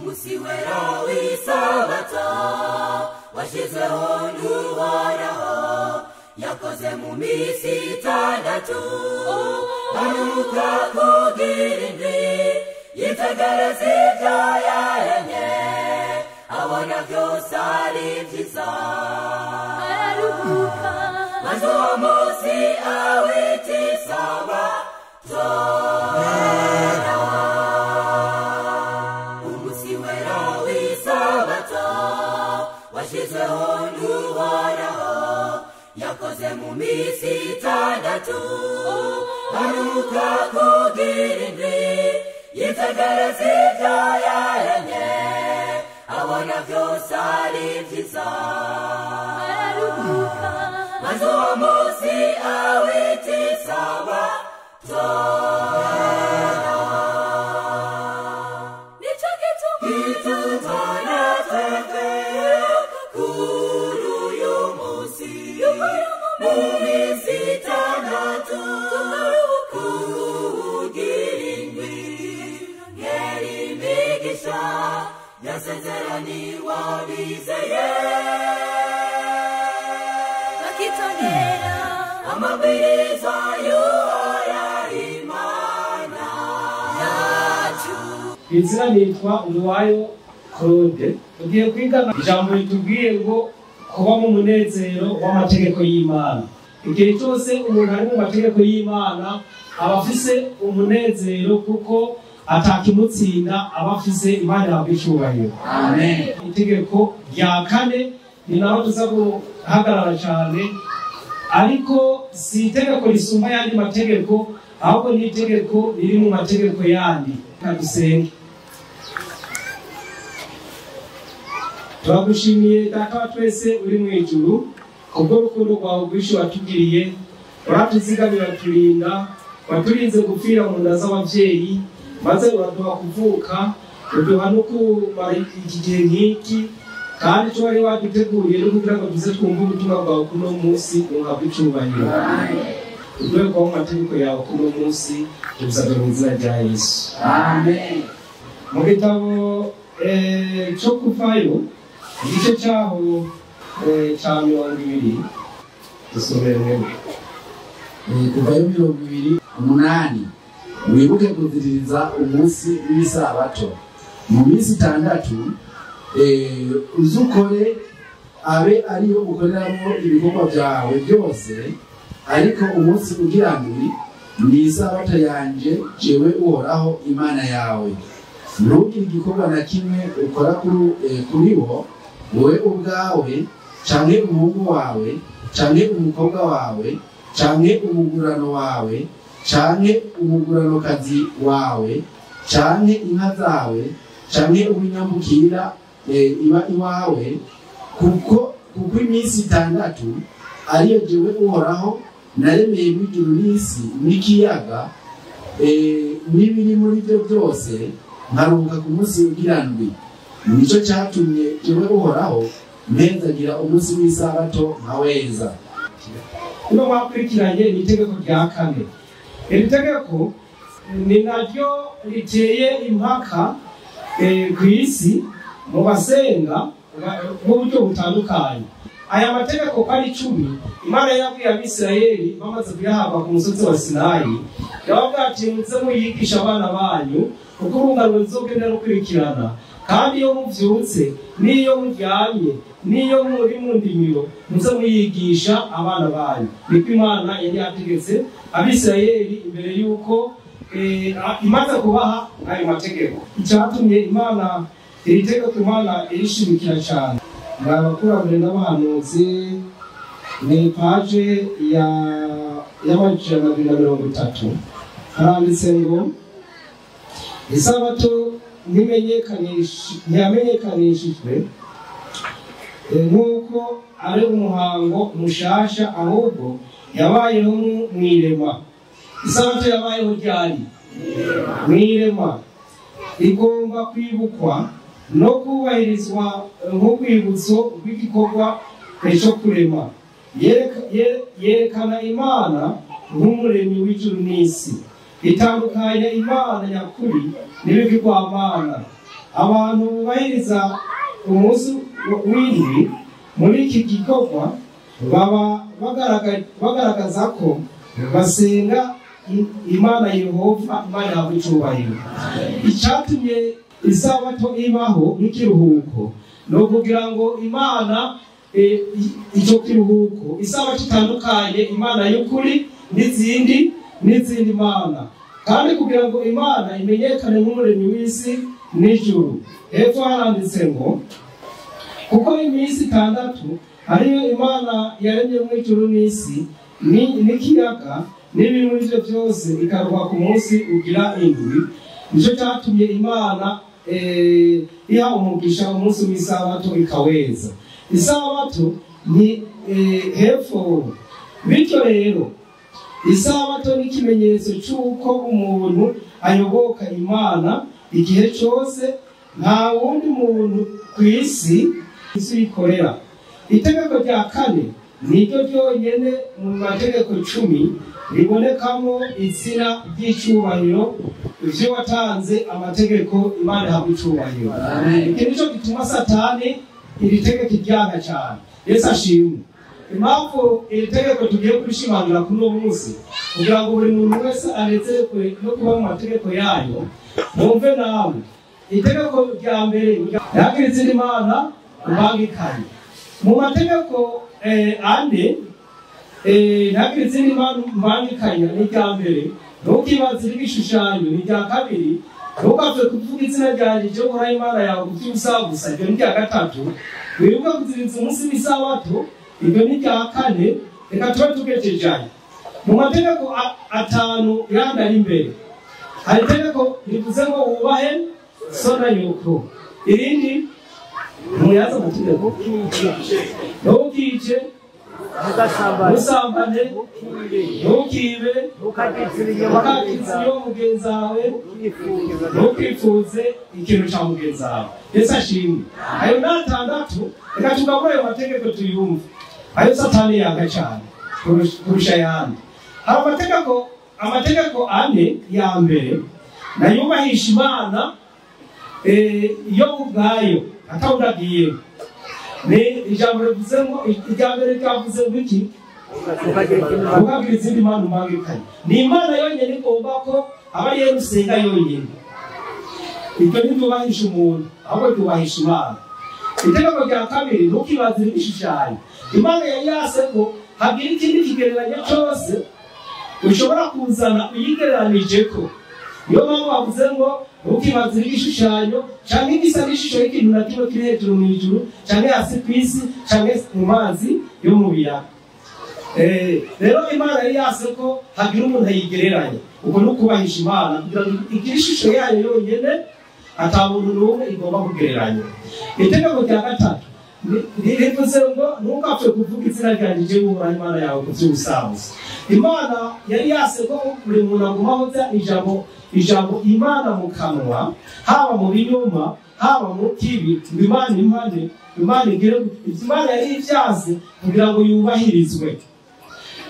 umunsi wera w'isabato washyizweho n'uhoraho yakoze mu minsi itandatu aruhuka kugira indwi yitegereza ibyo yaremye abona byose ari byiza araruhuka maze uwo munsi awita isabato umunsi wera w'isabato washyizweho n'uhoraho yakoze mu minsi itandatu aruhuka kugira indwi yitegereza ibyo yaremye abona byose ari byiza araruhuka maze uwo munsi awita isabato nicyo gituma natwebwe kuri uyu munsi mu minsi itandatu kugira indwi ngeri imigisha yasezeraniwe abizeye bakitondera amabwiriza y'uhoraho Imana yacu. Izina nitwa Uruwayo Claude. Tugiye kwigana ijambo ritubwiye ngo kuba mu munezero w'amategeko y'Imana. Igihe cyose umuntu ari mu mategeko y'Imana aba afise umunezero kuko atakimutsinda aba afise Imana yabicubahiro. Amen. Itegeko rya kane ni naho tuza guhagarara cyane, ariko si itegeko risumba yandi mategeko, ahubwo ni itegeko riri mu mategeko yandi. Kadusenge. Turagushimiye Data wa twese uri mu ijuru kubwo urukundo rwawe rwinshi watugiriye, uratuzigamira turinda, waturinze gupfira mu nda z'ababyeyi, maze uraduha kuvuka, uduha no kumara iki gihe nk'iki, kandi cyo wari waduteguriye no kugira ngo tuze twumve ubutumwa bwawe kuno munsi uhabwe icubahiro. Uduhe kuba mu mategeko yawe kuno munsi, tubisabye mu izina rya Yesu. Amen. Mu gitabo cyo kuvayo igice cyaho cya 20 dusomere mwebwe. Kuvayo 28 wibuke kuziririza umunsi w'isabato mu minsi itandatu, uzukore abe ariyo ukoreramo ibikorwa byawe byose, ariko umunsi ugira ndwi ni isabato yanje jewe uhoraho Imana yawe. Ntugire igikorwa na kimwe ukora kuri wo, wowe ubwawe canke umuhungu wawe canke umukobwa wawe canke umugurano wawe canke umuguranokazi wawe canke inka zawe canke ubunyambukira iba iwawe, kuko iminsi itandatu ariyo jewe uhoraho naremeye mw'ijuru n'isi n'ikiyaga n'ibiri muri byo byose, nkaruhuka ku munsi ugira ndwi. Nico cyatumye jewe uhoraho mpenzagira umunsi w'isabato nkaweza. Uno mwakurikiranye ni itegeko rya kane. Iri tegeko ni naryo riteye impaka ku isi mu basenga mu buryo butandukanye. Aya mategeko ko ari 10 Imana yabwiye Abisirayeli bamaze kuyahabwa ku musozi wa Sinayi, yababwiye ati muze muyigisha abana banyu kuko urungano ruzogenda rukurikirana, kandi iyo muvyutse n'iyo muryamye n'iyo muri mu ndimiro muze muyigisha abana banyu. Niko Imana yari yategetse Abisirayeli imbere yuko imaze kubaha ayo mategeko. Icyatumye Imana iri tegeko Imana irishimikira cyane. Abakurambere n'abahanuzi ni paje y'amajana 230 haranditse ngo isabato ntiyamenyekanishijwe nk'uko ari umuhango mushasha, ahubwo yabayeho mw'irema. Isabato yabayeho ryari? Mw'irema. Igomba kwibukwa no kubahirizwa nk'urwibutso rw'igikorwa cyo kurema. Yerekana Imana nk'umuremyi w'ijuru n'isi. Itandukanya Imana nyakuri n'ibigirwamana. abantu bubahiriza umunsi w'indwi muri iki gikorwa baba bagaragaza ko basenga Imana Yehova, Imana yawe icubahiro. Icyatumye isabato ibaho n'ikiruhuko no kugira ngo Imana icyo kiruhuko isabato itandukanye Imana y'ukuri n'izindi mana, kandi kugira ngo Imana imenyekane nk'umuremyi w'isi n'ijuru. Hepfo haranditse ngo kuko iminsi 6 ariyo Imana yaremye mu ijuru n'isi n'ikiyaga n'ibintu ivyo byose ikaruha ku munsi ugira indwi. Nicyo cyatumye Imana iha umugisha umunsi w'isabato ikaweza. Isabato ni hepfo. Bityo rero isabato ni ikimenyetso cy'uko umuntu ayoboka Imana igihe cyose, nta wundi muntu ku isi ikorera. Itegeko rya 4 niryo ryonyene mu mategeko 10 ribonekamo izina ry'icyubahiro ivyo watanze amategeko Imana yawe icubahiro. Iki nico gituma Satani iri tegeko iryanga cyane. Yesu ashimwe. Impamvu iri tegeko tugiye kurishimangira kuri uwo munsi kugira ngo buri muntu wese anezerwe no kuba mu mategeko yayo. Mwumve nawe itegeko rya mbere yagira izindi mana ubangikanye. Mu mategeko ane ntagira izindi mana ubangikanye ni rya mbere. Ntukibaze ibishushanyo ni rya kabiri. Ntukapfe kuvuga izina ryanjye ryo gukora Imana yawe kubyubusabusa, ibyo ni rya gatatu. Wibuke kuziriza umunsi w'isabato, ibyo ni rya 4. Reka tube tugejeje mu mategeko 5 yandi ari imbere. Hari itegeko rivuze ngo wubahe so na nyoko. Irindi muyaza amategeko ntukice, ntusambane, ntukibe, ntukakizire mugenzi wawe, ntukifuze ikintu cya mugenzi wawe. Yesu ashimwe. Ayo ni 6. Reka tugabure ayo mategeko tuyumve. Ayo Satani yanga cyane kurusha ayandi. Hari amategeko 4 ya mbere nayubahisha Imana yo ubwayo atawudagiye. Ni ijambo rivuze ngo irya mbere ryavuze ngo iki? Ukagira izindi mana ubangikanye. Ni Imana yonyine igomba ko aba ariyo rusenga yonyine. Ibyo ntibyubahisha umuntu, ahubwo byubahisha Imana. Itegeko rya 2 ntukibazire ibishushanyo. Imana yari yase ko hagira ikindi kigereranyo cyose ushobora kuzana uyigereranije ko. Niyo mpamvu bavuze ngo ntukibazire ibishushanyo cyangwa igisa n'ishusho y'ikintu na kimwe kiri hejuru mu ijuru cyangwa hasi ku isi cyangwa mu mazi yo mu biyaga. Rero Imana yari yase ko hagira umuntu ayigereranya. Ubwo ni ukubahisha Imana kugira ngo igire ishusho yayo yonyine, atamuntu n'umwe igomba kugereranya. Itegeko rya 3 rivuze ngo ntukapfe kuvuga izina ryanjye ryo gukora Imana yawe kubyubusabusa. Imana yari yase ko buri muntu agumahoza ijambo Imana mu kanwa, haba mu binyoma haba mu kibi. Imana impane, Imana igire Imana yari ibyase kugira ngo yubahirizwe.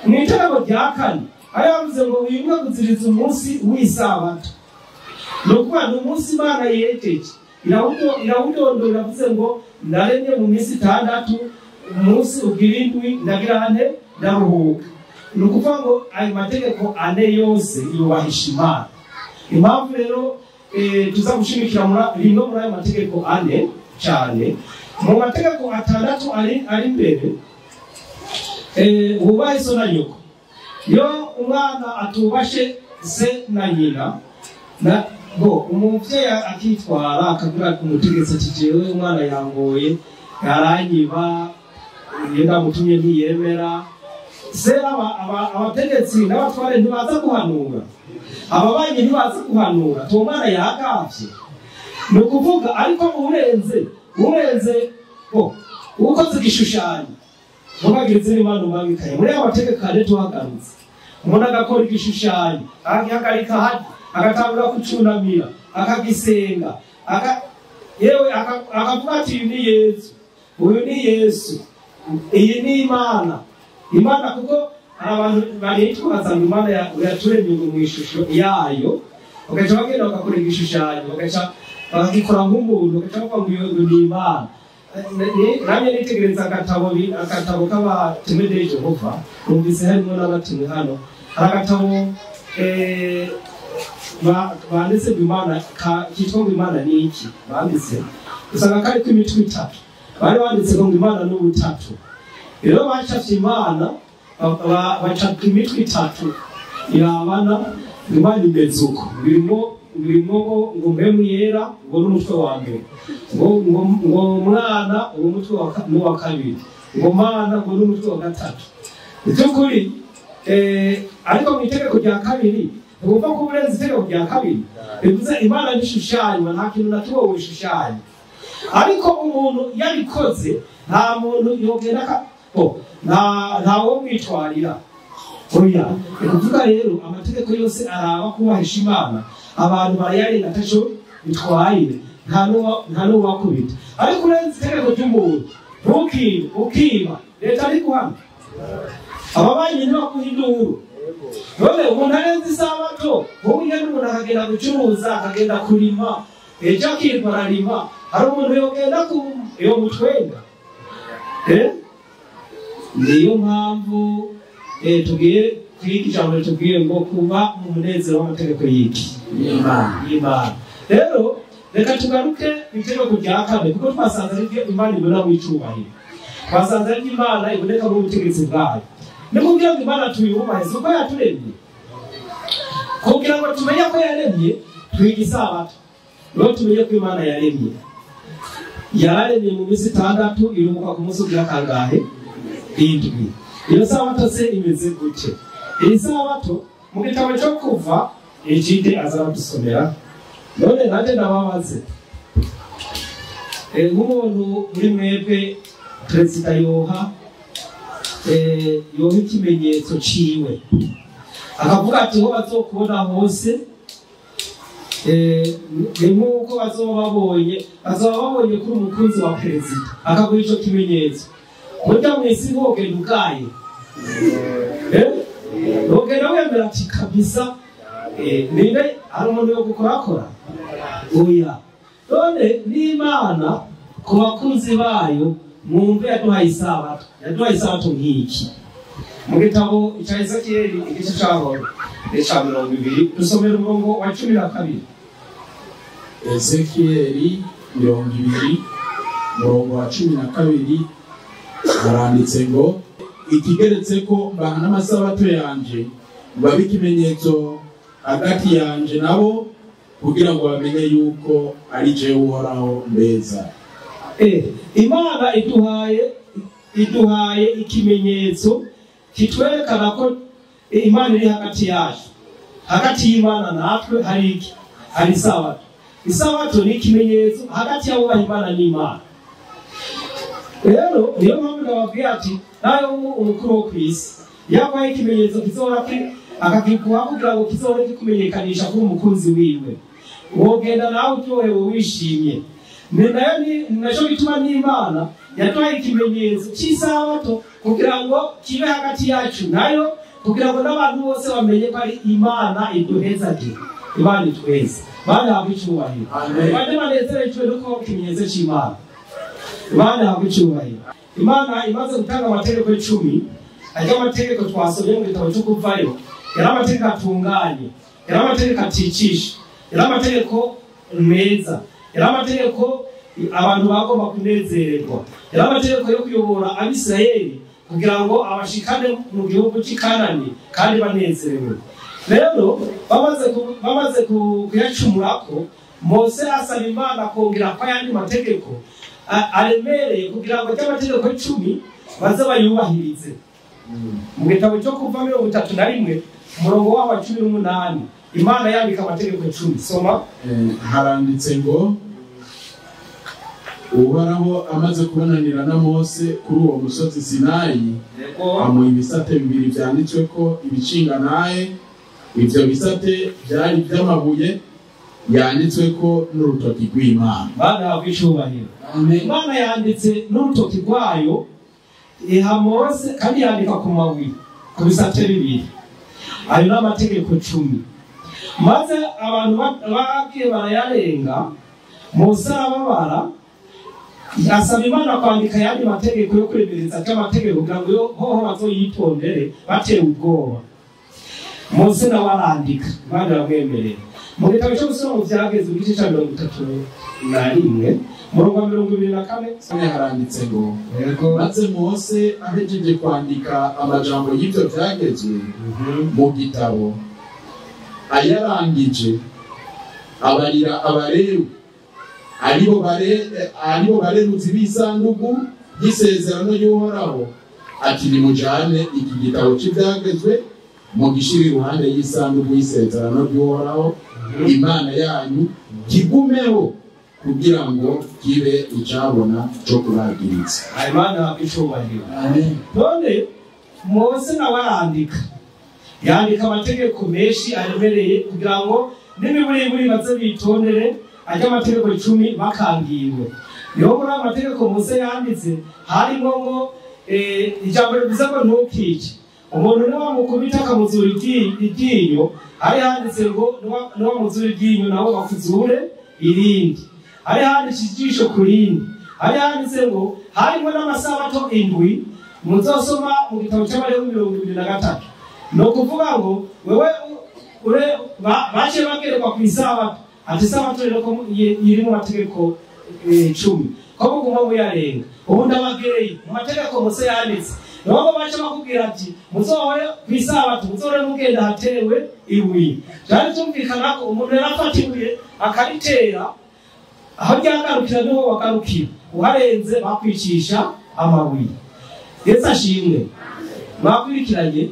Mu itegeko rya 4 ayavuze ngo wibuke kuziriza umunsi w'isabato. Nukuba ni umunsi Imana yejeje irawudondora, iravuze ngo ndaremye mu minsi 6, umunsi ugira indwi ndagirane ndaruhuka. Ni ukuvuga ngo ayo mategeko 4 yose yubahisha Imana. Impamvu rero tuza gushimikira muri ayo mategeko 4 cyane. Mu mategeko 6 ari imbere wubahe so na nyoko. Iyo umwana atubashe se na nyina umuvyeyi akitwara akagira ku mutegetsi ati jewe umwana yangoye yaranyiba yenda mutumye ntiyemera. Se abategetsi n'abatware ntibaza kuhanura, ababanyi ntibaza kuhanura, tuwo mwana yagavye. Ni ukuvuga ariko urenze ukoze igishushanyo ntukagira izindi mana ubangikanye. Muri abategeko 4 tuhagarutse umuntu agakora igishushanyo agahagarika hadi agatangura kucunamira akagisenga yewe akavuga ati uyu ni Yesu, iyi ni Imana. Kuko abantu baritwaza ngo Imana yaturemye mu ishusho yayo, bagaca bagenda bagakora igishushanyo, bagaca bagikora nk'umuntu cyangwa ngo ni Imana. Namwe nitegereza agatabo k'abatumwe de Jehova, numvise harimo n'abatumwe hano. Hari agatabo banditse Imana kitwa ngo Imana ni iki? Banditse usanga kari kw'imitwe itatu. Bari banditse ngo Imana n'ubutatu. Rero bacafye Imana bacapye imitwe itatu yabana Imana imeze uko birimo ngo mpemu yera ngo n'umutwe wa mbere ngo mwana uwo mutwe wa kabiri ngo mana ngo n'umutwe wa gatatu. By'ukuri ariko mu itegeko rya kabiri ugomba kuba urenze itegeko rya kabiri bivuze Imana n'ishushanywa nta kintu na kimwe wishushanya. Ariko umuntu yabikoze nta muntu yogenda nta wo mwitwarira. Oya kuvuga rero amategeko yose araba kubahisha Imana abantu barayarenga ataco bitwaye nta n'uwakubita. Ariko urenze itegeko ry'umuntu ukiba leta ari guhana ababanyi ntibakuhindura. None umuntu arenze isabato wowe umuntu akagenda gucuruza akagenda kurima ejo akirwa ararima hari umuntu yogenda iyo mutwenga. Niyo mpamvu tugiye kwiga ijambo tubwiye ngo kuba mu munezero w'amategeko y'iki Imana. Rero reka tugaruke itegeko rya kane kuko twasanze ari Imana ibona mu icubahiro, twasanze ari Imana iboneka mu butegetsi bwayo. Ni kugira ngo Imana tuyubahize uko yaturemye, kugira ngo tumenye ko yaremye twiga isabato. Rero tumenye ko Imana yaremye mu minsi 6 iruhuka ku munsi wa kangahe? 7. Iyo sabato se imeze gute? Iyi sabato mu gitabo cyo kuva Ejide azadusomera. None nande nababaze nk'umuntu muri mwebwe Perezida yoha ikimenyetso ciwe akavuga ati ho bazokubona hose nk'uko bazoba babonye kuri umukunzi wa perezida akaguha ico kimenyetso. Burya mwisi hogenda ugaye hogenda wemera ati kabisa ninde ari umuntu yo gukorakora. Oya none n'Imana ku bakunzi bayo mwumve yaduhaye isabato nk'iki. Mu gitabo cya Ezekiyeli igice cyaho cya 20 dusomera umurongo wa 12. Ezekiyeli 20 umurongo wa 12 haranditse ngo ikigeretse ko mbana n'amasabato yanje babe ikimenyetso hagati yanje nabo kugira ngo bamenye yuko ari jewe uhoraho mbeza. Imana iduhaye ikimenyetso kitwerekana ko Imana iri hagati yacu. Hagati y'Imana natwe hari isabato. Isabato ni ikimenyetso hagati y'abubaha Imana n'Imana. Rero niyo mpamvu ndababwira ati nayo umukuru wo kwisi yabaye ikimenyetso kizora akakikuha kugira ngo kizore kikumenyekanisha kuri umukunzi wiwe. Wogenda nawe uryohewe wishimye. Naco bituma n'Imana yaduhaye ikimenyetso cy'isabato kugira ngo kibe hagati yacu nayo, kugira ngo n'abantu bose bamenye ko ari Imana iduhezaje. Imana itweze. Bana habicyubahiro. Bane banezerejwe nuko ikimenyetso cy'Imana. Imana habicyubahiro. Imana imaze gutanga amategeko 10. Ajya amategeko twasomye mu gitabo cyo kuvayo. Yari amategeko atunganye. Yari amategeko aticisha. Yari amategeko meza. Yari amategeko abantu bagomba kunezererwa. Yari amategeko yo kuyobora Abisirayeli kugira ngo abashikane mu gihugu cy'Ikanani kandi banezerewe. Rero bamaze kuyacumurako, Mose asaba Imana kongera kwa yandi mategeko aremereye kugira ngo cy'amategeko 10 baze bayubahirize. Mu gitabo cyo kuva 31 umurongo wa 18 Imana yandika amategeko 10. Soma. Haranditse ngo Uhoraho amaze kubonanira na Mose kuri uwo musozi Sinayi, amuha ibisate 2 byanditswe ko ibicinga naye. Ibyo bisate byari by'amabuye yanditswe ko n'urutoki rw'Imana. Bana abicubahiro. Imana yanditse n'urutoki rwayo Mose kandi yandika ku mabuye ku bisate 2. Ayo n'amategeko 10. Maze abantu bagiye barayarenga Mose arababara asaba Imana kwandika yandi mategeko yo kuremereza cy'amategeko kugira ngo hoho bazoyitondere batewe ubwoba. Mose nawe arandika Imana iramwemerera. Mu gitabo cyo gusoma mu Byagezwe igice cya 31 murongo wa 24 haranditse ngo maze Mose ahejeje kwandika amajambo y'ibyo byagezwe mu gitabo ayarangije abarira Abalewi aribo bareruzi b'isanduku y'isezerano y'Uhoraho ati nimujane iki gitabo cy'ibyagezwe mu gishira iruhande y'isanduku y'isezerano y'Uhoraho Imana yanyu kigumeho kugira ngo kibe icabona cyo kubabwiriza. Imana icubahiro. None Mose nawe yandika amategeko menshi aremereye kugira ngo n'imiburi baze bitondere ajya amategeko 10 bakangiwe. Yo muri amategeko Mose yanditse harimo ngo ijambo rivuze ngo ntukice. Umuntu nawe mukubita akamuzura iryinyo, hari handitse ngo n'uwamuzura iryinyo nawe bakuzure irindi. Hari handitse ijisho kurindi. Hari handitse ngo harimo n'amasabato 7 muzosoma mu gitabo cy'Abalewi 23. No kuvuga ngo wewe bache bagerwa ku isabato. Ati sabato rero ko iri mu mategeko 10. Ko muguma muyarenga. Ubu ndabagereye mu mategeko Mose yanditse. Nabo bacha bakubwira ati muzohore ku isabato muzore mugenda hatewe ibuye. Cyane tumvikana ko umuntu yarafatiwe akaritera aho ryagarukira niho wagarukira uharenze bakwicisha amabuye. Yesu ashimwe. Bakwirikiranye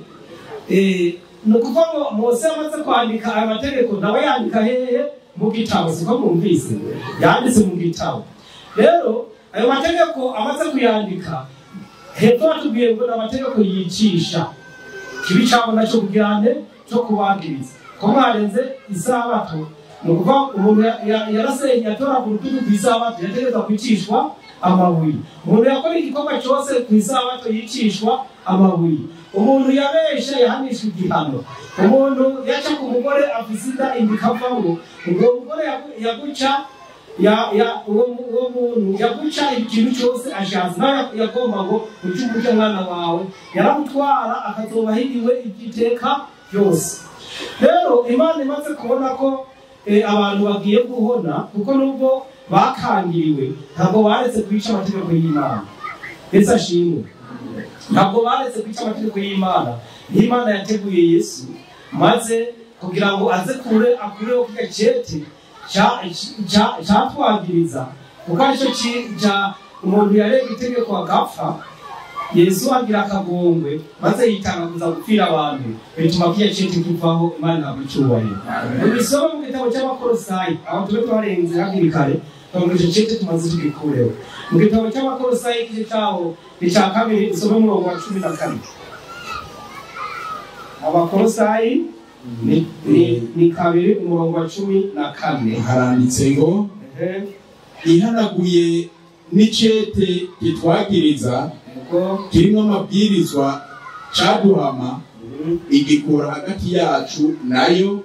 nukuva ngo Mose amaze kwandika aya mategeko nawe yandika hehe mu gitabo siko mwumvise yanditse mu gitabo. Rero ayo mategeko amaze kuyandika hepfo batubwiye ngo amategeko yicisha kibi cyabona cyo kugirane cyo kubagiriza ko mwarenze isabato. Nukuva umuntu yarasenya atora ku rutugu rw'isabato yategeza kwicishwa amabuye. Umuntu yakora igikorwa cyose ku isabato yicishwa amabuye. Umuntu yabesha yahanishwa igihano. Umuntu yaca ku mugore afisida indikavamo ngo umugore yaguca uwo muntu yaguca ikintu cyose ashatse nawe yagomba ngo ucumuje mwana wawe yaramutwara akazoba hiriwe igiteka byose. Rero Imana imaze kubona ko abantu bagiye guhona kuko nubwo bakangiriwe ntabwo baretse kwica amategeko y'Imana. Yesu ashimwe. Ntabwo baretse kwica amategeko y'Imana. Imana yateguye Yesu maze kugira ngo aze akureho kigacete cyatwagiriza kuko aricyo umuntu yarega itegeko agapfa. Yesu agira akagongwe maze yitanga kuza gupfira abantu bituma kiyacete kivaho Imana abicyubahiro. Ubisoma mu gitabo cy'Abakolosayi aho tube twarenze hakiri kare ngo cecete tumaze tugikureho. Mu gitabo cy'Abakolosayi igice cyaho icya 2 usome umurongo wa 14. Abakolosayi ni 2 umurongo wa 14 haranditse ngo ihanaguye n'icete kitwagiriza kirimo amabwirizwa caduhama igikura hagati yacu nayo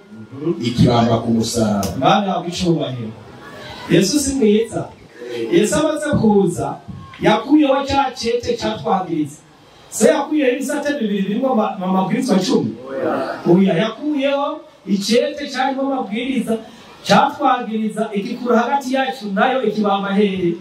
ikibamba ku musaraba. Mana abicubahiro. Yesu si mwiza. Yesu amaze kuza yakuyeho cya cete cyatwagiriza. Se yakuyeho ibisate 2 birimo amabwirizwa 10. Oya yakuyeho icete cyarimo amabwiriza cyatwagiriza igikura hagati yacu nayo ikibamba hehe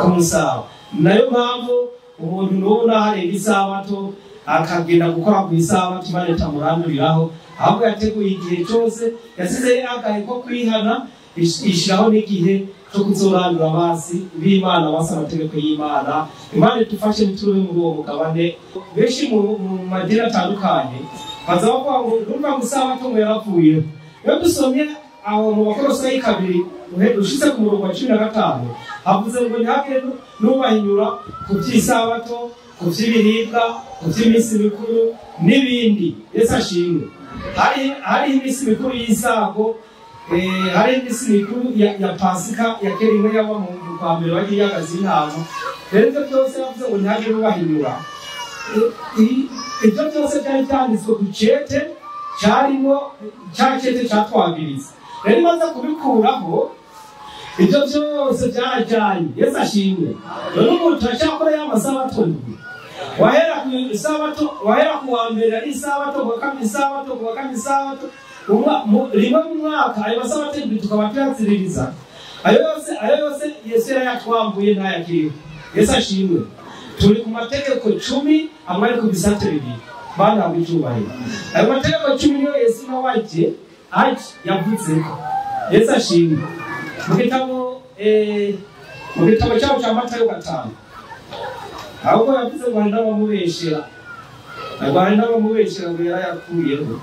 ku musaraba. Nayo mpamvu umuntu nubona hari isabato akagenda gukora ku isabato Imana itamuranduriraho ahubwo yateguye igihe cyose yasize agahe ko kwihana ishiraho n'igihe cyo kuzorandura abasi b'Imana basa amategeko y'Imana. Imana idufashe nitube muri uwo mugabane. Benshi mu madini atandukanye bazavuga ngo urumva ngo isabato ngo yaravuye. Iyo dusomye aho mu Bakolosayi 2 ushitse ku murongo wa 15 havuze ngo ntihagire n'ubahinyura ku by'isabato, ku by'ibiribwa, ku by'iminsi mikuru n'ibindi. Yesu ashimwe. Hari iminsi mikuru y'isago, hari iminsi mikuru ya Pasika ya Kerimwe yaba mu kwa mbere wagiye yagaze intama. Rero ibyo byose yavuze ngo ntihagire n'ubahinyura. Ibyo byose byari byanditswe ku cete cyarimo cya cete cyatwagiriza. Rero maze kubikuraho ibyo byose byarajyanye. Yesu ashimwe. None ubu turacyakora y'amasabato wahera ku isabato, wahera ku wa mbere ari isabato, ku wa kabiri isabato, ku wa kane isabato, rimwe mu mwaka ayo masabato tukaba tuyaziririza. Ayo yose Yesu yarayatwambuye ntayakiriho. Yesu ashimwe. Turi ku mategeko 10 amwe ari ku bisate bibiri bana bw'icyubahiro. Ayo mategeko 10 niyo Yesu nawaje yavutseko. Yesu ashimwe. Mu gitabo cyawo cya Matayo 5 ahubwo yavuze ngo ndabamubeshera ngo yarayakuyeho.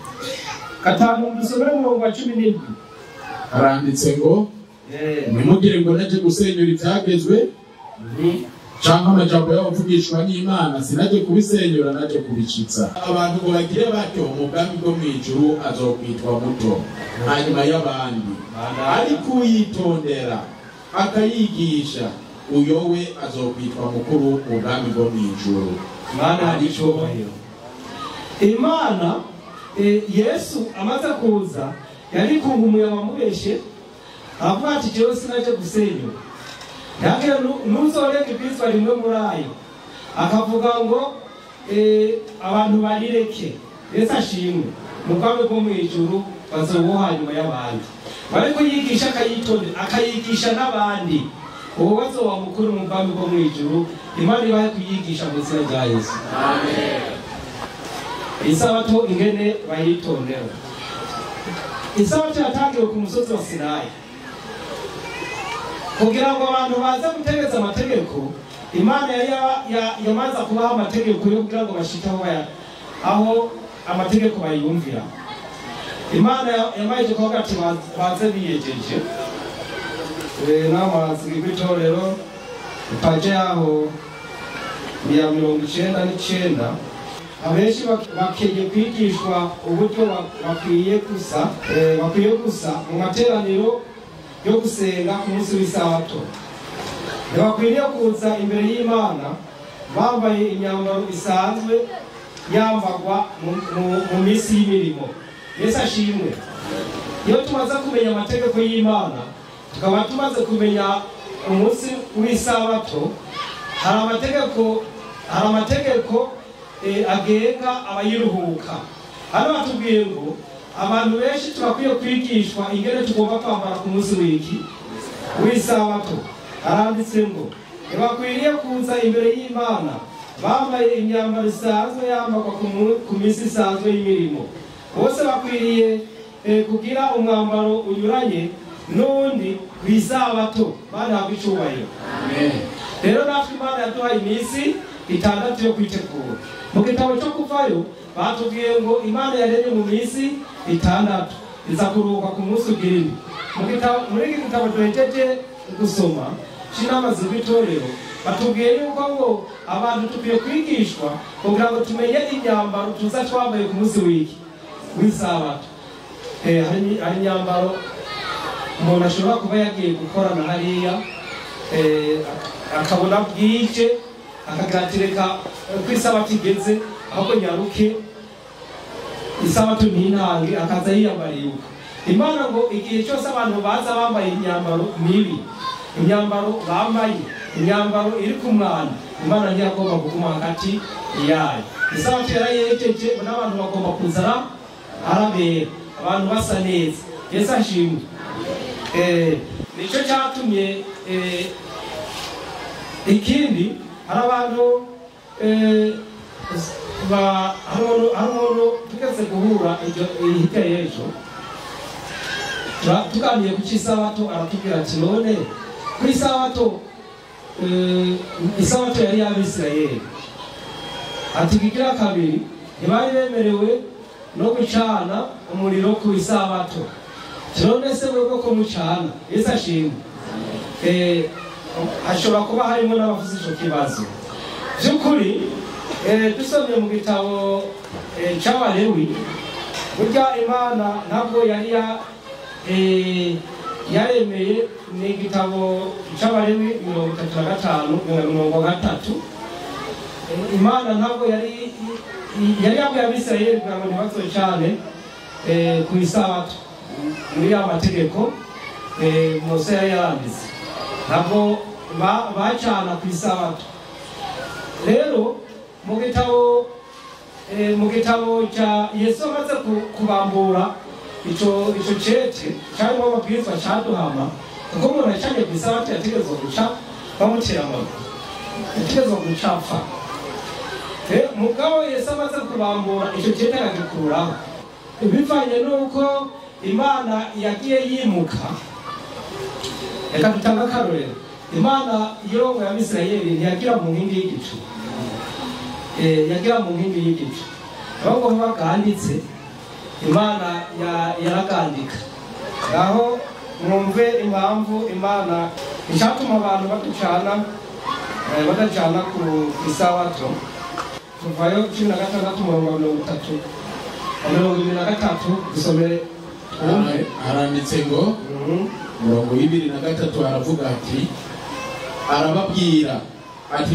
5 dusomere mu 17 aranditse ngo nimugire ngo naje gusenyura ibyagezwe cyangwa amajambo y'abavugishwa n'Imana, sinaje kubisenyura naje kubicitsa. Abantu ngo bagire batyo umugambi bwo mu ijuru azokwitwa muto hanyuma y'abandi, ariko uyitondera akayigisha uyowe azokwitwa mukuru umugambi bwo mu ijuru. Imana aricyubahiro. Imana Yesu amaze kuza yari kungumuye wamubeshe avuga ati jewe sinaje gusenyura. Yake nuzoreke Kristo rimwe muri ayo akavuga ngo abantu barireke. Yesu ashimwe. Mugambe bwo mu ijuru bazoboha nyuma y'abandi. Bari kuyigisha akayitondera akayigisha n'abandi. Uwo bazoba mukuru mugambe bwo mu ijuru. Imana ibahe kuyigisha mu izina rya Yesu. Amen. Isabato ingene bayitondera. Isabato yatangiwe ku musozi wa Sinayi kugira ngo abantu baze gutegeza amategeko. Imana yamaze kubaha amategeko yo kugira ngo bashikaho aho amategeko bayumvira. Imana yamaze kuvuga ati baze biyejeje n'amazi y'itorero paje yaho ya 99. Abenshi bakeye kwigishwa uburyo bakwiye gusa mu materaniro yo gusenga ku munsi w'isabato. Bakwiriye kuza imbere y'Imana bambaye imyambaro isanzwe yambagwa mu minsi y'imirimo. Yesu ashimwe. Iyo tumaze kumenya amategeko y'Imana tukaba tumaze kumenya umunsi w'isabato, hari amategeko agenga abayiruhuka. Hano batubwiye ngo abantu benshi turakwiye kwigishwa ingene tugomba kwambara ku munsi w'isabato. Aranditse ngo bakwiriye kuza imbere y'Imana bambaye imyambaro isanzwe yambagwa ku minsi isanzwe y'imirimo. Bose bakwiriye kugira umwambaro unyuranye n'undi w'isabato. Bana bw'icyubahiro. Amen. Rero natwe Imana yaduhaye iminsi 6 yo kwitegura. Mu gitabo cyo Kuvayo batubwiye ngo Imana yaremye mu minsi 6 iza kuruhuka ku munsi w'indwi. Muri iki gitabo duhejeje gusoma cy'inamazi z'itorero batubwiye yuko ngo abantu tukwiye kwigishwa kugira ngo tumenye imyambaro tuza twambaye ku munsi w'isabato. Hari imyambaro umuntu ashobora kuba yagiye gukorana hariya akabona bwije akagatireka ku isabato igeze ahubwo nyaruke isabato ntinange akaza yiyambariye. Imana ngo igihe cyose abantu baza bambaye imyambaro mibi, imyambaro bambaye imyambaro iri ku mwana, Imana ntiyagomba kuguma hagati yayo. Isabato yarayejeje n'abantu bagomba kuzara arabera abantu basa neza. Yesu ashimwe. Nicyo cyatumye ikindi hari abantu hari tugeze guhura hirya y'ejo tuganiriye ku cy'isabato aratubwira ati none ku isabato yari y'Abisirayeli ati kigira kabiri ntibari bemerewe no gucana umuriro ku isabato. None se mwebwe ko mucana? Yesu ashimwe. Hashobora kuba harimo n'abavuze icyo kibazo. By'ukuri dusomye mu gitabo cy'Abalewi burya Imana ntabwo yari yaremeye. Ni igitabo cy'Abalewi 35:30. Imana ntabwo yari yabwiye Abisirayeli kugira ngo ntibazocane ku isabato muri ya mategeko Mose yanditse ntabwo bacana ku isabato. Rero mu gitabo cya Yesu amaze kubambura ico cete cyangwa amabwiriza cyaduhama kuko umuntu acanye ku isabato yategerezwa guca bamutera amaguru, yategerezwa gucapfa. Mugabo Yesu amaze kubambura ico cete aragikuraho bivanye n'uko Imana yagiye yimuka. Reka dutanga akarorero. Imana yo y'Abisirayeli ntiyagira mu nkingi y'igicu, yagira mu nkingi y'igicu. Ahubwo bakanditse Imana yaragandika. Aho mwumve impamvu Imana icyatuma abantu badacana ku isabato. Kuvayo 16:33 dusomere. Aranditse ngo 23 aravuga ati arababwira ati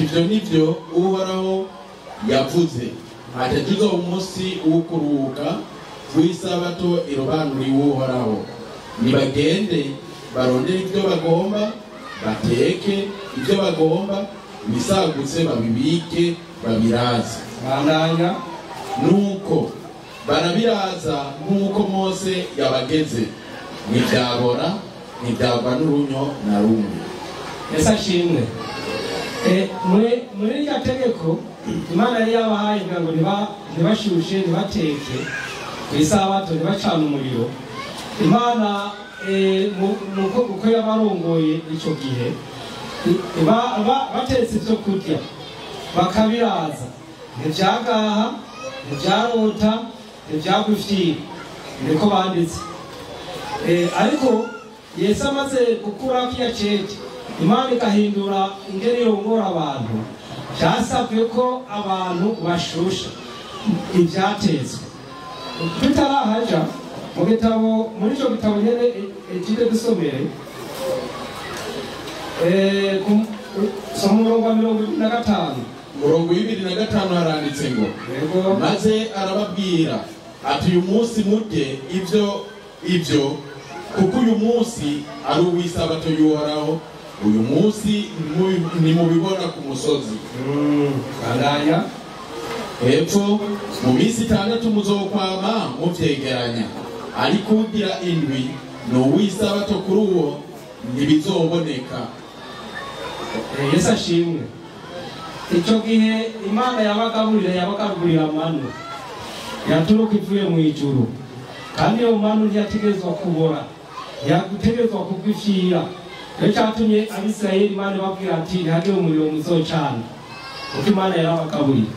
ibyo nibyo Uhoraho yavuze ati tuzo umunsi wo kuruhuka w'isabato irobanuriwe Uhoraho, nibagende barondere ibyo bagomba, bateke ibyo bagomba, bisagutse babibike babiraze. Bandanya nuko barabiraza nk'uko Mose yabageze, ntibyabora ntibyagwa n'urunyo na rumwe. Yesu ashimwe. Muri iryo tegeko Imana yari yabahaye ngo ntibashushe ntibateke ku isabato, ntibacane umuriro. Imana uko yabarongoye icyo gihe batetse ibyo kurya bakabiraza, ntibyagaha ntibyarota ntibyagufyira, niko banditse. Ariko Yesu amaze gukura kiya cete, Imana ikahindura ingeri yongora abantu, byasabwe ko abantu bashusha ibyatezwe. Tutarahaja muri icyo gitabo nyene ekide dusomere umurongo wa 25. Murongo 25 haranditse ngo maze arababwira ati uyu munsi murye ibyo kuko uyu munsi ari uw'isabato y'Uhoraho, uyu munsi nimubibona ku musozi. Kandanya hepfo mu minsi 6 muzokwama muvyegeranya, ariko ugira indwi no w'isabato kuri uwo ntibizoboneka. Yesu ashimwe. Icyo gihe Imana yabagaburira amanu yaturuka ivuye mu ijuru, kandi iyo manu ntiyategerezwa kubora, yategerezwa kugwifyira. Rero cyatumye Abisirayeli Imana babwira ati ntihagire umuriro muzocana, kuko Imana yarabagaburira.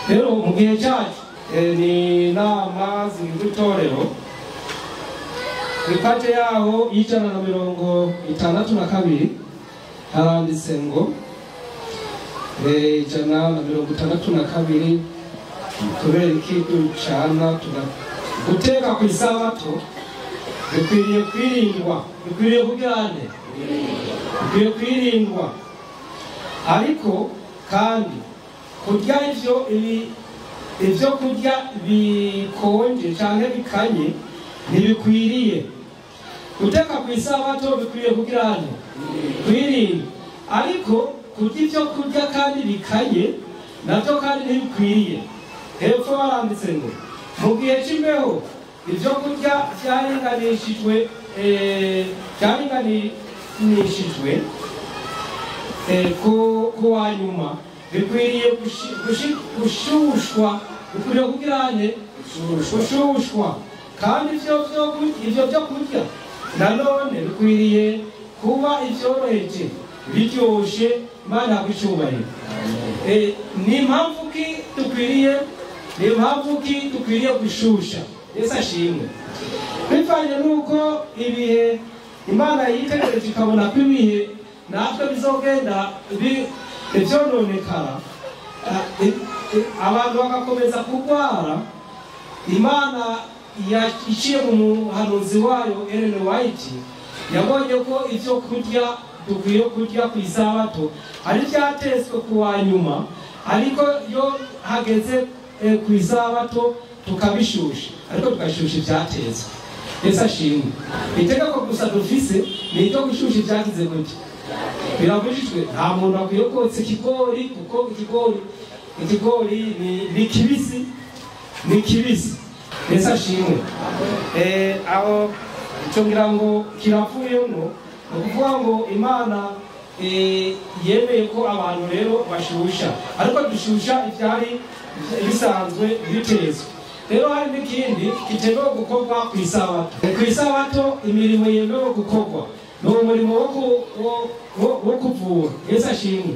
Rero mu gihe cyacu ni inama zigize itorero, ipate yaho y'162 haranditse ngo 162 kubera iki ducana guteka ku isabato bikwiriye kwirindwa, bikwiriye kugirane, bikwiriye kwirindwa. Ariko kandi kurya ibyo kurya bikonje cyangwa bikanye ntibikwiriye. Guteka ku isabato bikwiriye kugirane, kwirindwa. Ariko kurya ibyo kurya kandi bikanye nabyo kandi ntibikwiriye. Hepfo baranditse ngo mu gihe cy'imbeho ibyo kurya byaringanishijwe ku wa nyuma bikwiriye gushushwa, bikwiriye kugirane gushushwa. Kandi ibyo byo kurya nanone bikwiriye kuba ibyoroheje biryoshe, Imana yakwicubahira. Ni impamvu ki dukwiriye gushusha. Yesu ashimwe. Bivanye nuko ibihe Imana yitegereje ikabona ko ibihe natwe bizogenda ibyononekara, abantu bagakomeza kurwara. Imana iciye mu muhanuzi wayo Ellen White yabonye ko ibyo kurya dukwiye kurya ku isabato ari byatezwe ku wa nyuma, ariko yo hageze ku isabato tukabishusha, ariko tukashusha ibyatezwe. Yesu ashimwe. Itegeko gusa dufise ni iryo gushusha ibyagize gute birabujijwe. Nta muntu akwiye kotsa ikigori kuko ikigori ni kibisi, ni kibisi. Yesu ashimwe. Aho icyo ngira ngo kiravuyemo ni ukuvuga ngo Imana yemeye ko abantu rero bashusha, ariko dushusha ibyari bisanzwe bitezwe. Rero hari n'ikindi kitemewe gukorwa ku isabato. Ku isabato imirimo yemewe gukorwa ni umurimo wo kuvura. Yesu ashimwe.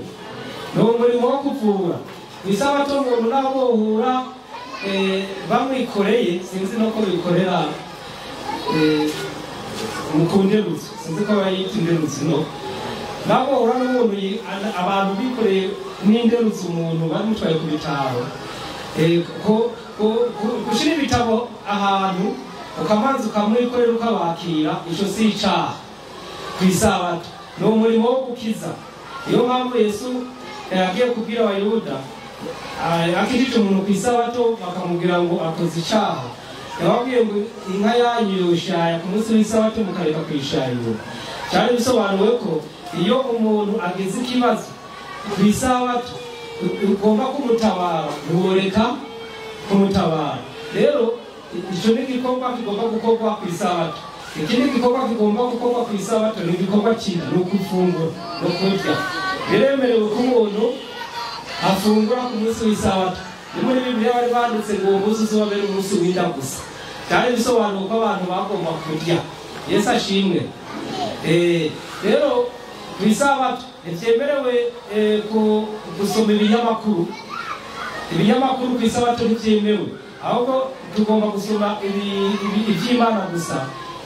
Ni umurimo wo kuvura. Ku isabato umuntu nabohura bamwikoreye, sinzi no ko bikorera mukunderutse, sinzi ko bayita inderutse no. Nabohura n'umuntu abantu bikoreye n'inderutse umuntu bamutwaye ku bitaro. Gushira ibitabo ahantu ukamanza ukamwikorera ukabakira, icyo si icyaha ku isabato. Ni umurimo wo gukiza. Niyo mpamvu Yesu yagiye kubwira Abayuda akijije umuntu ku isabato bakamubwira ngo akoze icyaha. Yababwiye ngo inka yanyu yoshaya ku munsi w'isabato mukareka kuyishayura. Cyari bisobanuwe ko iyo umuntu agize ikibazo ku isabato ugomba kumutabara, ntiworeka kumutabara. Rero icyo ni igikorwa kigomba gukorwa ku isabato. Ikindi gikorwa kigomba gukorwa ku isabato ni igikorwa cyiza, ni ukufungura no kurya. Biremerewe ko umuntu afungura ku munsi w'isabato. Ni muri Bibiliya bari banditse ngo uwo munsi uzabere umunsi w'inda gusa. Cyari bisobanuye ko abantu bagomba kurya. Yesu ashimwe. Rero ku isabato ntibyemerewe gusoma ibinyamakuru. Ibinyamakuru ku isabato ntibyemewe, ahubwo tugomba gusoma iby'Imana gusa,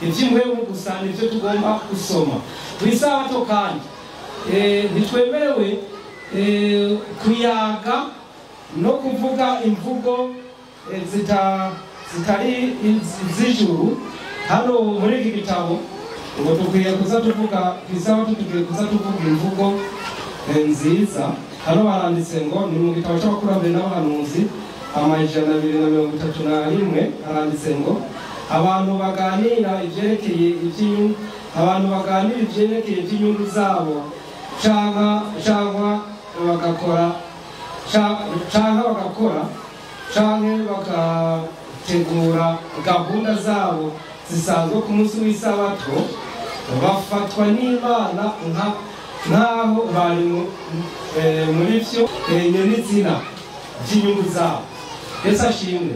iby'Imwemu gusa nibyo tugomba gusoma ku isabato. Kandi ntitwemerewe kuyaga no kuvuga imvugo zitari iz'ijuru. Hano muri iki gitabo ngo dukwiye kuza tuvuga ku isabato, dukwiye kuza tuvuga imvugo nziza. Hano baranditse ngo ni mu gitabo cy'abakurambere n'abahanuzi 231 haranditse ngo abantu baganira ibyerekeye iby'inyungu zabo cyangwa bagakora bagategura gahunda zabo zisanzwe ku munsi w'isabato bafatwa n'Imana nkaho bari muri byo n'izina by'inyungu zabo. Yesu ashimwe.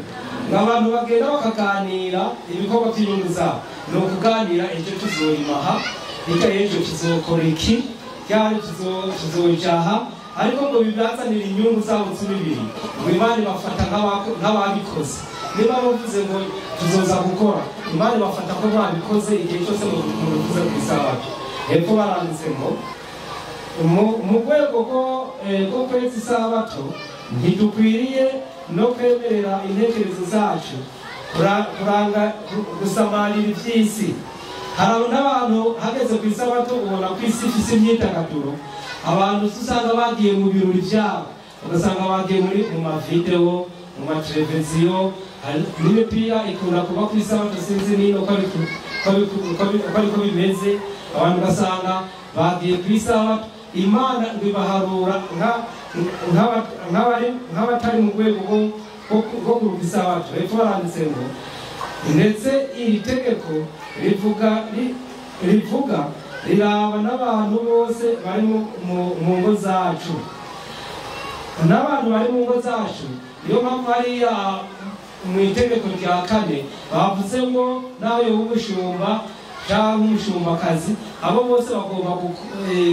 Abantu bagenda bakaganira ibikorwa by'inyungu zabo, ni ukuganira ejo tuzorimaha, ejo tuzokora iki, ryari tuzojaha, ariko ngo bibazanira inyungu zabo z'imibiri. Ngo Imana ibafata nk'ababikoze. Niba bavuze ngo tuzoza gukora, Imana ibafata ko babikoze igihe cyose mu bivuze ku isabato. Hepfo baranditse ngo mu rwego rwo kweza isabato ntidukwiriye no kwemerera intekerezo zacu gusamarira iby'isi. Hari n'abantu hageze ku isabato ubona ku isi ifise imyidagaduro. Abantu usanga bagiye mu birori byabo, ugasanga bagiye mu mavideo, mu mateleviziyo. N'imipira ikunda kuba ku isabato, sinzi nino ko ariko bimeze. Abantu ugasanga bagiye ku isabato, Imana bibaharura nk'abatari mu rwego rwo kuruka isabato. Hepfo baranditse ngo ndetse iri tegeko rivuga riraba n'abantu bose bari mu ngo zacu. N'abantu bari mu ngo zacu, niyo mpamvu hariya mu itegeko rya 4 bavuze ngo nawe w'umushumba cyangwa umushumakazi, abo bose bagomba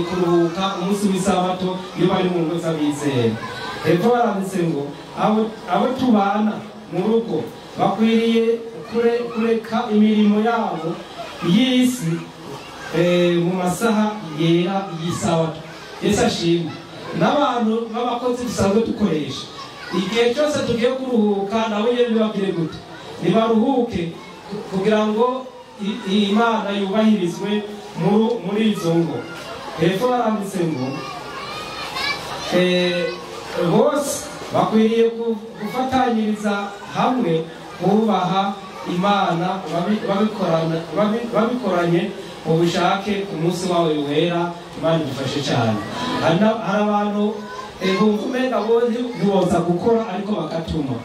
kuruhuka umunsi w'isabato iyo bari mu ngo z'abizera. Hepfo baranditse ngo abo tubana mu rugo bakwiriye kureka imirimo yabo y'isi mu masaha yera y'isabato. Yesu ashimwe. N'abantu b'abakozi dusanzwe dukoresha igihe cyose tugiye kuruhuka, nabo nyine bibabwire gute nibaruhuke kugira ngo Imana yubahirizwe muri izo ngo. Hepfo baranditse ngo bose bakwiriye gufatanyiriza hamwe kubaha imana babikoranye mu bushake ku munsi wawe wera. Imana idufashe cyane. Hari abantu bumva umenga bo ntiboza gukora ariko bakatuma.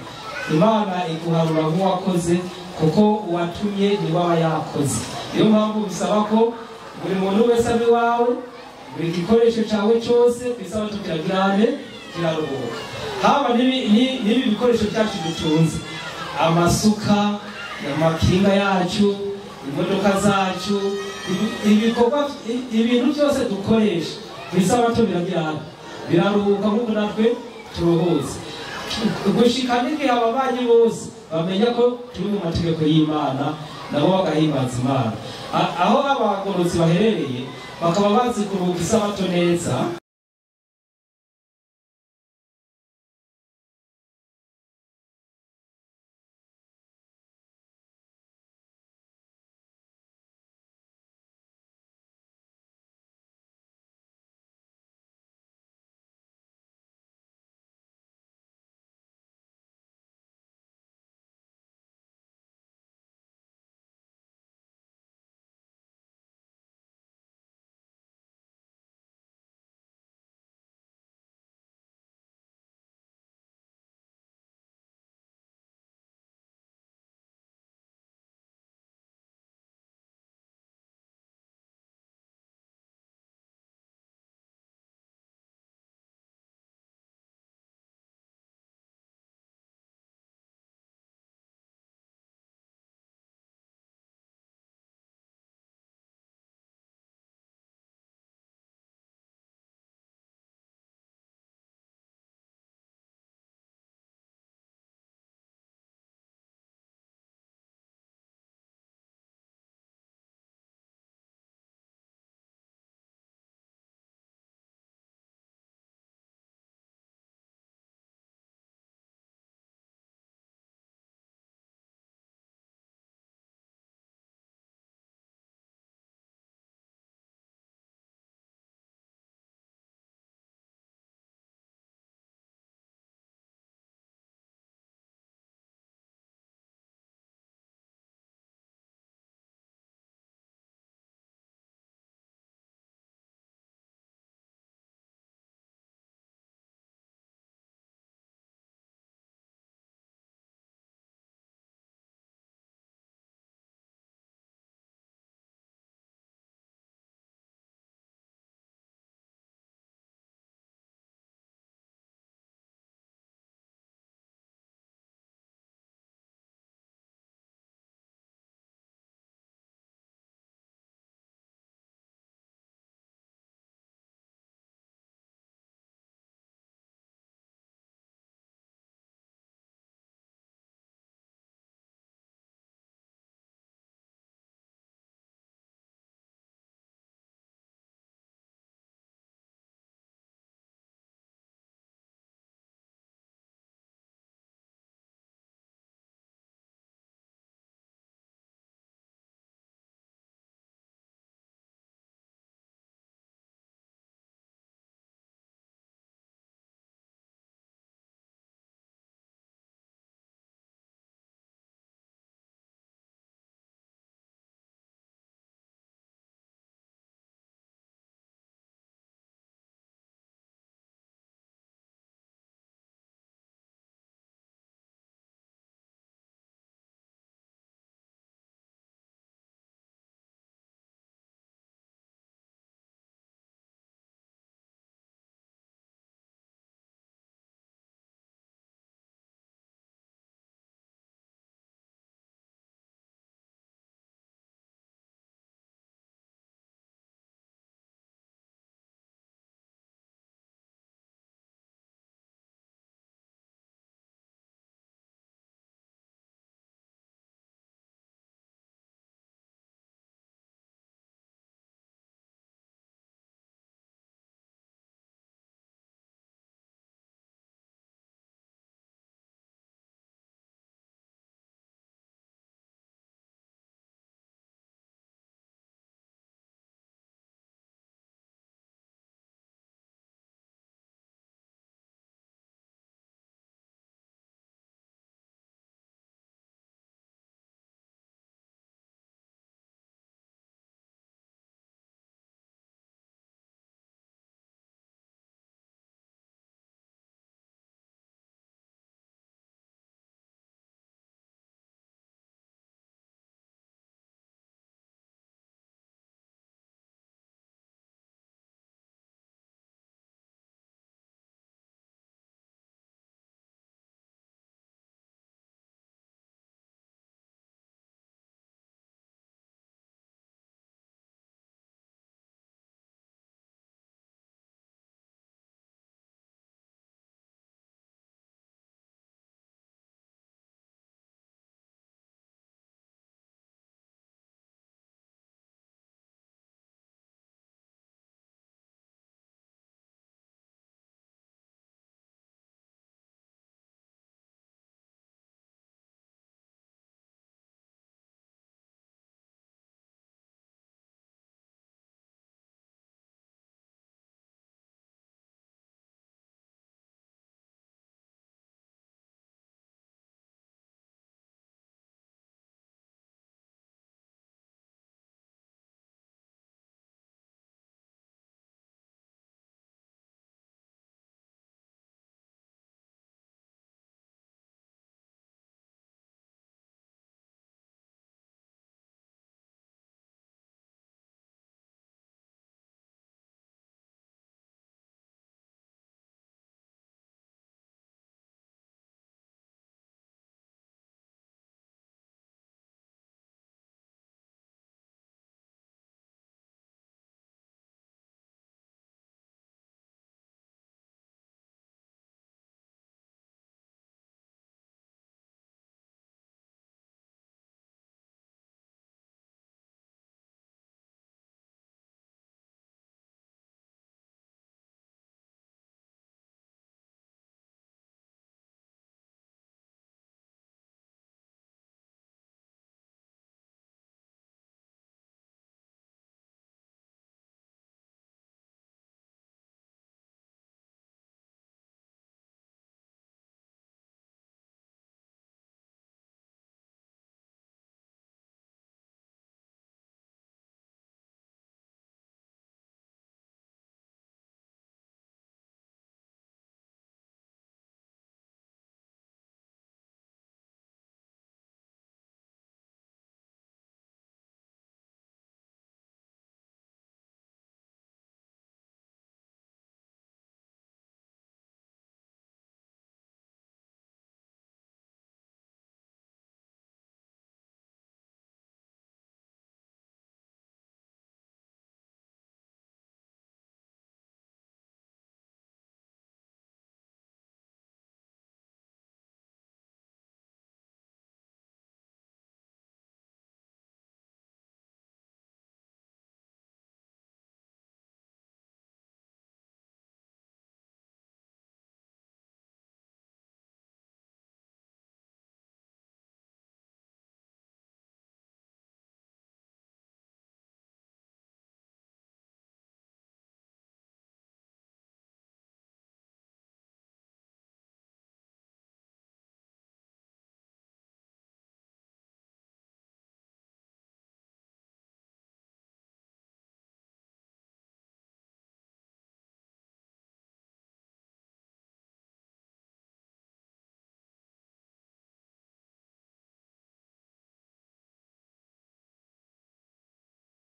Imana iguharura nk'uwakoze kuko uwatumye niwe aba yakoze. Niyo mpamvu bisaba ko buri muntu wese abe wawe, buri gikoresho cyawe cyose bisaba tukiragirane kiraruhuka. Haba n'ibi bikoresho byacu dutunze, amasuka, amakinga yacu, imodoka zacu, ibikorwa, ibintu byose dukoresha bisaba tubiragirane biraruhuka nk'uko natwe turuhuze. Gushika n'igihe ababanyi bose bamenya ko turi mu mategeko y'Imana, nabo bagahimbaza Imana. Aho abagorozi baherereye bakaba bazi kuruhuka isabato neza.